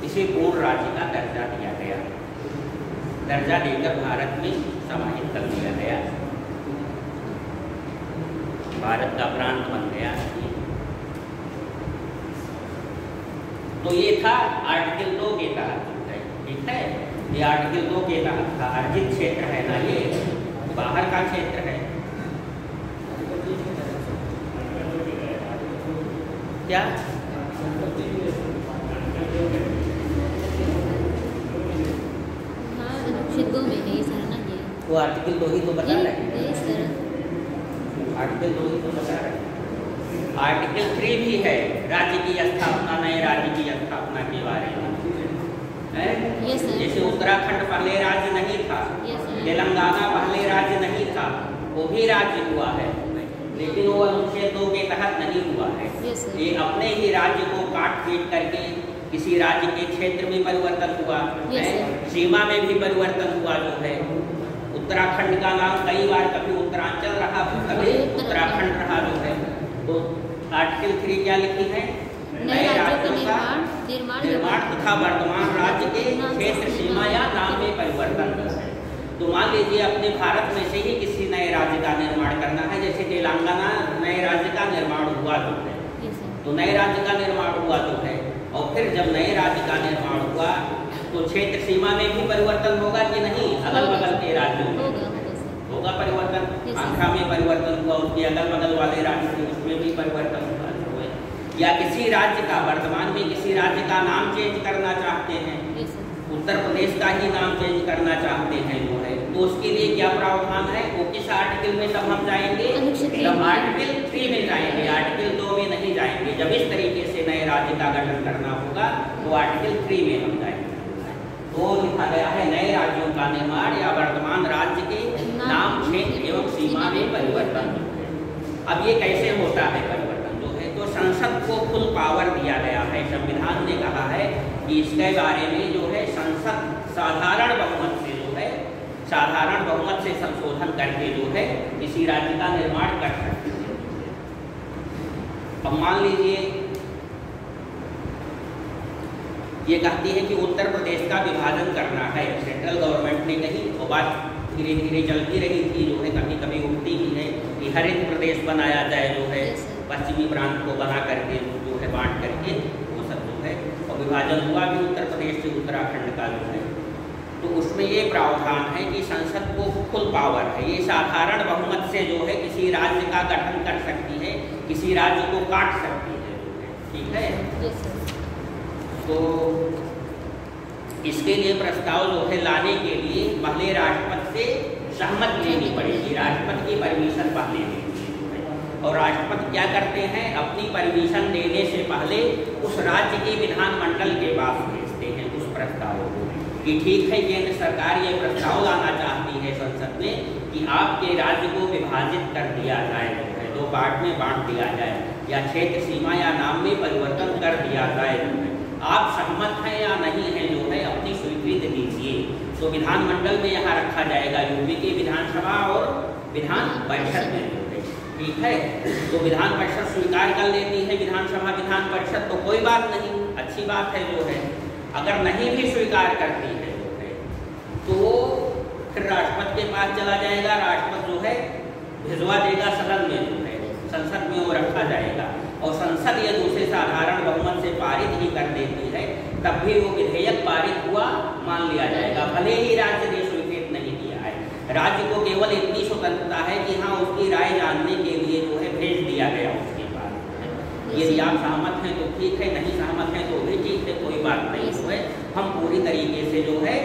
[SPEAKER 1] इसे पूर्ण राज्य का दर्जा दिया गया, दर्जा देकर भारत में समाहित कर दिया गया, भारत का प्रांत बन गया। तो ये था आर्टिकल 2 के तहत, ठीक है, ये आर्टिकल 2 के तहत था। अर्जित क्षेत्र है ना, ये बाहर का क्षेत्र है। क्या
[SPEAKER 2] अनुच्छेद 2 में है सर ना, ये
[SPEAKER 1] वो आर्टिकल 2 ही तो बता रहे हैं,
[SPEAKER 2] ये सर
[SPEAKER 1] आर्टिकल 2 ही तो बता रहे हैं। आर्टिकल 3 भी है राज्य की स्थापना, नए राज्य की स्थापना के बारे में है। जैसे उत्तराखंड पहले राज्य नहीं था, तेलंगाना पहले राज्य नहीं था, वो भी राज्य हुआ है, लेकिन वो अनुच्छेद 2 के तहत नहीं हुआ है। ये अपने ही राज्य को काट पीट करके किसी राज्य के क्षेत्र में परिवर्तन हुआ है, सीमा में भी परिवर्तन हुआ जो है। उत्तराखंड का नाम कई बार कभी उत्तरांचल रहा, कभी उत्तराखंड रहा जो है। तो आर्टिकल 3 क्या लिखी है, नए राज्यों का निर्माण तथा वर्तमान राज्य के क्षेत्र सीमा या नाम में परिवर्तन है। तो मान लीजिए अपने भारत में से ही किसी नए राज्य का निर्माण करना है, जैसे तेलंगाना नए राज्य का निर्माण हुआ तो है, तो नए राज्य का निर्माण हुआ तो है। और फिर जब नए राज्य का निर्माण हुआ तो क्षेत्र सीमा में भी परिवर्तन होगा कि नहीं, अगल बगल के राज्यों में होगा परिवर्तन। आंध्रा में परिवर्तन हुआ, उसके अगल बगल वाले राज्य थे उसमें भी परिवर्तन हुआ। या किसी राज्य का, वर्तमान में किसी राज्य का नाम चेंज करना चाहते हैं, उत्तर प्रदेश का ही नाम चेंज करना चाहते हैं जो है, तो उसके लिए क्या प्रावधान है, वो किस आर्टिकल में सब हम जाएंगे, हम आर्टिकल 3 में जाएंगे, आर्टिकल 2 में नहीं जाएंगे। जब इस तरीके से नए राज्य का गठन करना होगा तो आर्टिकल 3 में हम जाएंगे। तो लिखा गया है नए राज्यों का निर्माण या वर्तमान राज्य के नाम, क्षेत्र एवं सीमा में परिवर्तन। अब ये कैसे होता है परिवर्तन जो है, तो संसद को फुल पावर दिया गया है। संविधान ने कहा है कि इसके बारे में जो है संसद साधारण बहुमत से जो है, साधारण बहुमत से संशोधन करके जो है किसी राज्य का निर्माण कर सकती है। अब मान लीजिए ये कहती है कि उत्तर प्रदेश का विभाजन करना है, सेंट्रल गवर्नमेंट ने कही, तो बात धीरे धीरे चलती रही थी जो है, कभी कभी उठती ही है कि हरित प्रदेश बनाया जाए जो है, पश्चिमी प्रांत को बना करके जो है बांट करके वो सब जो है, और विभाजन हुआ भी उत्तर प्रदेश से उत्तराखंड का जो है। तो उसमें ये प्रावधान है कि संसद को फुल पावर है, ये साधारण बहुमत से जो है किसी राज्य का गठन कर सकती है, किसी राज्य को काट सकती है, ठीक है। तो इसके लिए प्रस्ताव जो है लाने के लिए पहले राष्ट्रपति से सहमति लेनी पड़ेगी, राष्ट्रपति की परमिशन पहले लेनी है। और राष्ट्रपति क्या करते हैं, अपनी परमिशन देने से पहले उस राज्य के विधानमंडल के पास भेजते हैं उस प्रस्ताव प्रस्ताव को कि ठीक है केंद्र सरकार ये प्रस्ताव लाना चाहती है संसद में कि आपके राज्य को विभाजित कर दिया जाए, दो पार्ट में बांट दिया जाए या क्षेत्र सीमा या नाम में परिवर्तन कर दिया जाए। आप सहमत हैं या नहीं हैं जो है अपनी स्वीकृति दीजिए। तो विधानमंडल में यहाँ रखा जाएगा, यूपी की विधानसभा और विधान परिषद में जो है, ठीक है। तो विधान परिषद स्वीकार कर लेती है विधानसभा विधान परिषद तो कोई बात नहीं, अच्छी बात है जो है। अगर नहीं भी स्वीकार करती है जो है तो फिर राष्ट्रपति के पास चला जाएगा, राष्ट्रपति जो है भिजवा देगा सदन में जो है, संसद में वो रखा जाएगा और संसद यदि उसे साधारण बहुमत से पारित ही कर देती है तब भी वो विधेयक पारित हुआ मान लिया जाएगा, भले ही राज्य ने स्वीकृत नहीं किया है। राज्य को केवल इतनी स्वतंत्रता है कि हाँ उसकी राय जानने के लिए जो है भेज दिया गया उसके बाद। यदि आप सहमत हैं तो ठीक है, नहीं सहमत हैं तो भी ठीक है, कोई बात नहीं जो है। हम पूरी तरीके से जो है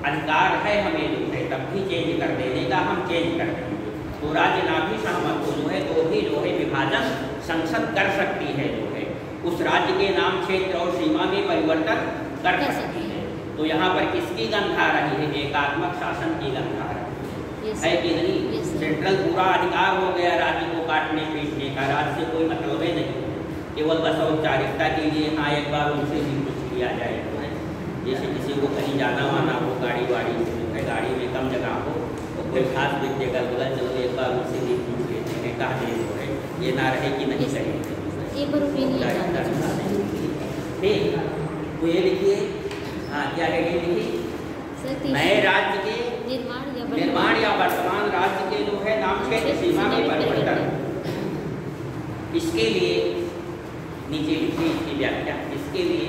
[SPEAKER 1] अधिकार है हमें जो है तब भी चेंज कर देने का, हम चेंज कर देंगे। तो राज्य ना भी सहमत हो जो है तो भी जो है विभाजन संसद कर सकती है जो है, उस राज्य के नाम क्षेत्र और सीमा में परिवर्तन कर सकती है। तो यहाँ पर किसकी गंध आ रही है? एकात्मक शासन की गंध आ रही है कि नहीं? सेंट्रल पूरा अधिकार हो गया राज्य को काटने पीटने का, राज्य से कोई मतलब ही नहीं, केवल बस औपचारिकता के लिए हाँ एक बार उनसे भी कुछ किया जाए तो है। जैसे किसी को कहीं जाना वाना हो, गाड़ी वाड़ी से जो है, गाड़ी में कम जगह हो तो कोई खास व्यक्ति का बोला चलो एक बार उनसे भी पूछ लेते हैं, कहा दे जो है ये ना रहे कि नहीं करेंगे। ठीक, तो ये लिखिए, हाँ क्या कहेंगे लिखिए, नए राज्य के निर्माण या वर्तमान राज्य के जो है नाम क्षेत्र सीमा में परिवर्तन, इसके लिए नीचे लिखिए इसकी व्याख्या। इसके लिए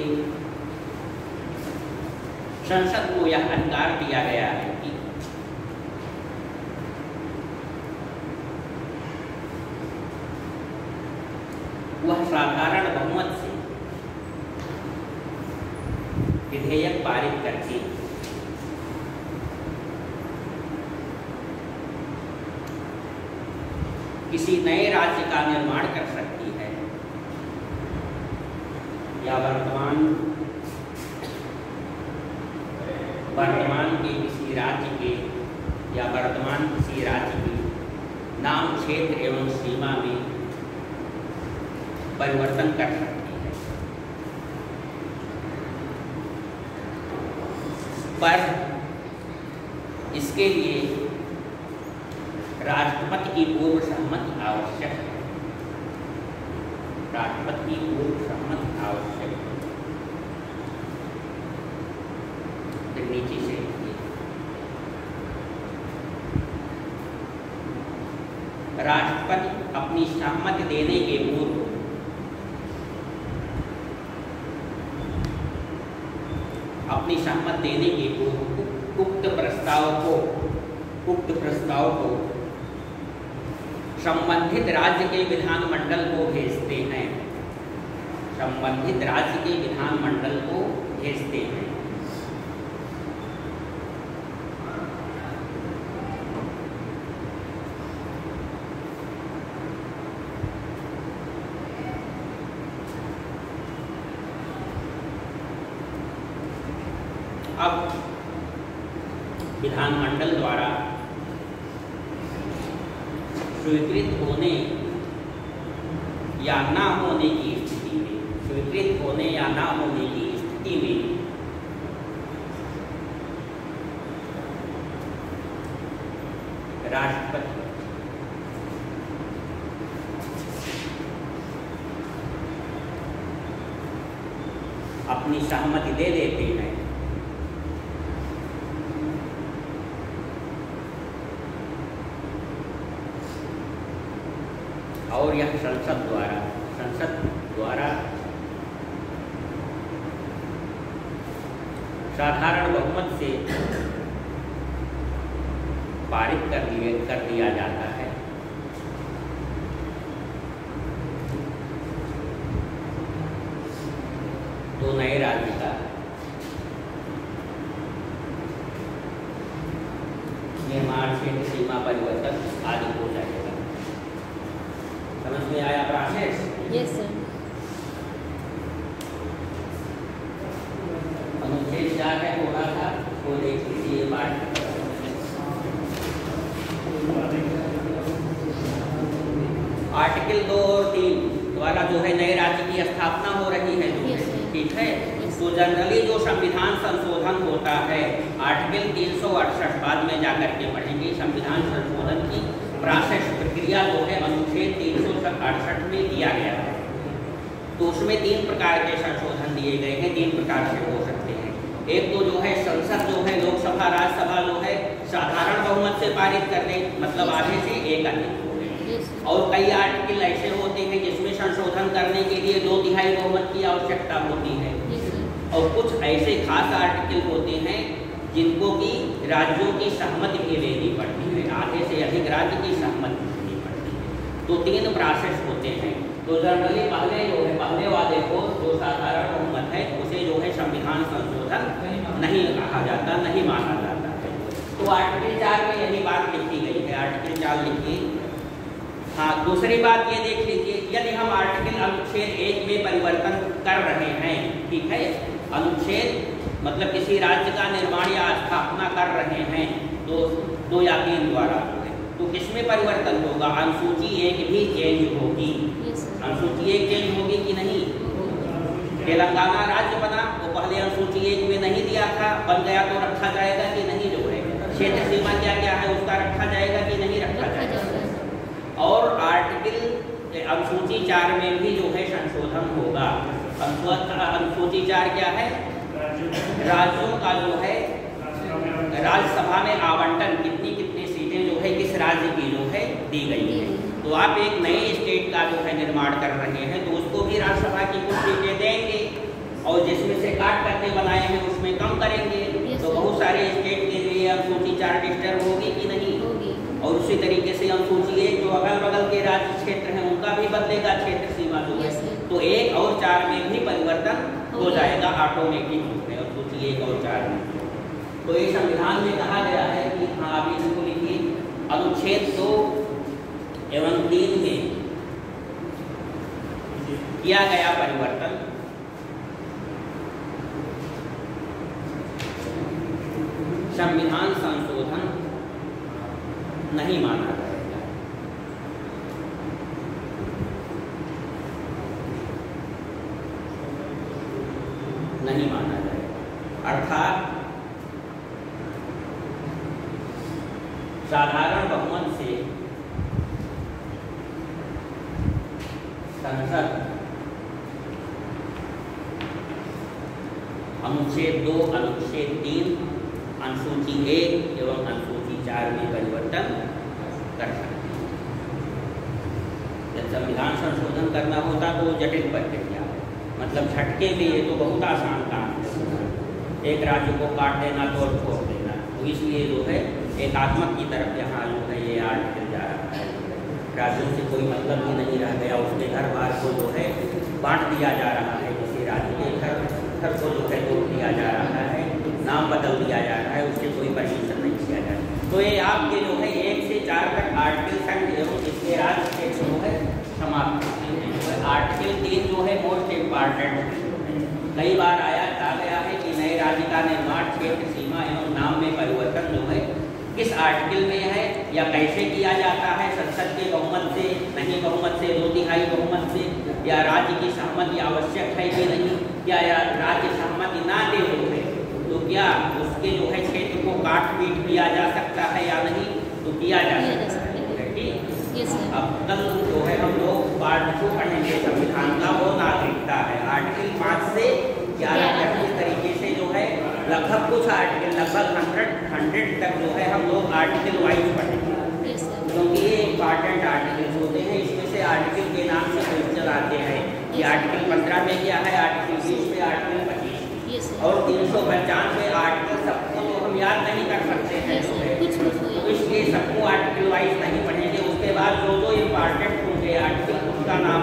[SPEAKER 1] संसद को यह अधिकार दिया गया है कि वह साधारण बहुमत से विधेयक पारित करके किसी नए राज्य का निर्माण कर सकती है या वर्तमान के किसी राज्य के या वर्तमान किसी राज्य के नाम क्षेत्र एवं सीमा में परिवर्तन कर सकती है। पर इसके लिए राष्ट्रपति की पूर्व सहमति आवश्यक है। राष्ट्रपति की पूर्व सहमति आवश्यक है। फिर नीचे से राष्ट्रपति अपनी सहमति देने के पूर्व उक्त प्रस्ताव को संबंधित राज्य के विधानमंडल को भेजते हैं। संबंधित राज्य के विधानमंडल को भेजते हैं। अब विधानमंडल द्वारा स्वीकृत होने या ना होने की स्थिति में, स्वीकृत होने या ना होने की स्थिति में राष्ट्रपति अपनी सहमति दे देते हैं। और यह संसद द्वारा साधारण बहुमत से पारित कर दिया जाता है। तो नए राज्य का निर्माण क्षेत्र सीमा परिवर्तन आदि हो जाएगा। समझ में आया प्रोसेस?
[SPEAKER 2] Yes sir.
[SPEAKER 1] अनुच्छेद 4 थोड़ा सा वो देख लीजिए पार्ट। आर्टिकल 2 और 3 द्वारा जो है नए राज्य की स्थापना हो रही है जो है, ठीक है। तो जनरली जो संविधान संशोधन होता है आर्टिकल 368 बाद में जाकर के पढ़ेंगे, संविधान संशोधन की प्रोसेस प्रक्रिया जो है अनुच्छेद 368 में दिया गया है। तो उसमें 3 प्रकार के संशोधन दिए गए हैं, 3 प्रकार से हो सकते हैं। एक तो जो है संसद जो है लोकसभा राज्यसभा जो है साधारण बहुमत से पारित कर दे, मतलब आधे से एक अधिक हो गए। और कई आर्टिकल ऐसे होते हैं जिसमें संशोधन करने के लिए 2/3 बहुमत की आवश्यकता होती है। और कुछ ऐसे खास आर्टिकल होते हैं जिनको की राज्यों की सहमति भी लेनी पड़ती है, आधे से अधिक राज्य की सहमति लेनी पड़ती है। तो 3 प्रोसेस होते हैं। तो जनरली पहले जो है पहले वाले को जो साधारण बहुमत है उसे जो है संविधान संशोधन नहीं कहा जाता, नहीं माना जाता है। तो आर्टिकल 4 में यही बात लिखी गई है। आर्टिकल 4 लिखिए। हाँ, दूसरी बात ये देख लीजिए, यदि हम आर्टिकल अनुच्छेद 1 में परिवर्तन कर रहे हैं, ठीक है, अनुच्छेद मतलब किसी राज्य का निर्माण या स्थापना कर रहे हैं तो 2 या 3 द्वारा तो किसमें परिवर्तन होगा? अनुसूची 1 भी चेंज होगी। अनुसूची 1 चेंज होगी कि नहीं? तेलंगाना राज्य बना वो पहले अनुसूची 1 में नहीं दिया था, बन गया तो रखा जाएगा कि नहीं? जो है क्षेत्र सीमा क्या क्या है उसका रखा जाएगा कि नहीं रखा जाएगा? और आर्टिकल अनुसूची 4 में भी जो है संशोधन होगा। अनुसूची 4 क्या है? राज्यों का जो है राज्यसभा में आवंटन कितनी कितनी सीटें जो है किस राज्य की जो है दी गई है। तो आप एक नए स्टेट का जो है निर्माण कर रहे हैं तो उसको भी राज्यसभा की कुछ सीटें देंगे और जिसमें से काट करके बनाए हैं उसमें कम करेंगे। तो बहुत सारे स्टेट के लिए अनुसूची 4 डिस्टर्ब होगी कि नहीं? और उसी तरीके से अनुसूची 1 जो अगल बगल के राज्य क्षेत्र हैं उनका भी बदलेगा क्षेत्र सीमा जो है। तो 1 और 4 में भी परिवर्तन हो जाएगा ऑटोमेटिक रूप में, अनुसूची 1 और 4 में। तो ये संविधान में कहा गया है कि हाँ आप इसको लिखिए, अनुच्छेद 2 एवं 3 में किया गया परिवर्तन संविधान संशोधन नहीं माना जाएगा। नहीं माना जाएगा अर्थात साधारण बहुमत से संसद अनुच्छेद 2, अनुच्छेद 3, अनुसूची 1 एवं अनुसूची 4 में परिवर्तन कर सकते हैं। जब संविधान संशोधन करना होता तो जटिल प्रक्रिया है, मतलब झटके में ये तो बहुत आसान काम है, एक राज्य को काट देना तो छोड़ देना। तो इसलिए जो है एकात्मक की तरफ यहाँ जो है ये आर्टिकल जा रहा है। राज्यों से कोई मतलब ही नहीं रह गया, उसके घर बार को जो है बांट दिया जा रहा है, किसी राज्य के घर को जो है तोड़ दिया जा रहा है, नाम बदल दिया जा रहा है, उसके कोई परमिशन नहीं किया जा रहा। तो ये आपके जो है 1 से 4 तक आर्टिकल संघ एवं इसके राज्य क्षेत्र जो है समाप्त होते हैं। आर्टिकल 3 जो है मोस्ट इम्पॉर्टेंट, कई बार कहा गया है कि नए राज्य का निर्माण क्षेत्र सीमा एवं नाम में परिवर्तन जो है किस आर्टिकल में है या कैसे किया जाता है, संसद के बहुमत से, नहीं बहुमत से, 2/3 बहुमत से, या राज्य की सहमति आवश्यक है कि नहीं, या राज्य सहमति ना दे जो है तो क्या उसके जो है क्षेत्र को काट पीट किया जा सकता है या नहीं? तो किया जा सकता है। ठीक, अब कल जो है हम लोग पार्ट 2 पढ़ेंगे संविधान का, वो नागरिकता है। आर्टिकल 5 से 11 तक इस तरीके से जो है लगभग कुछ आर्टिकल लगभग 100 तक जो है हम लोग आर्टिकल वाइज पढ़ेंगे, क्योंकि ये इंपॉर्टेंट आर्टिकल्स होते हैं। इसमें से आर्टिकल के नाम से क्वेश्चन आते हैं कि आर्टिकल 15 में क्या है, आर्टिकल 20 में, आर्टिकल 25 और 395 आर्टिकल सबको तो हम याद नहीं कर सकते हैं जो है, तो इसलिए सबको आर्टिकल वाइज नहीं पढ़ेंगे। उसके बाद जो इम्पॉर्टेंट होंगे आर्टिकल उसका नाम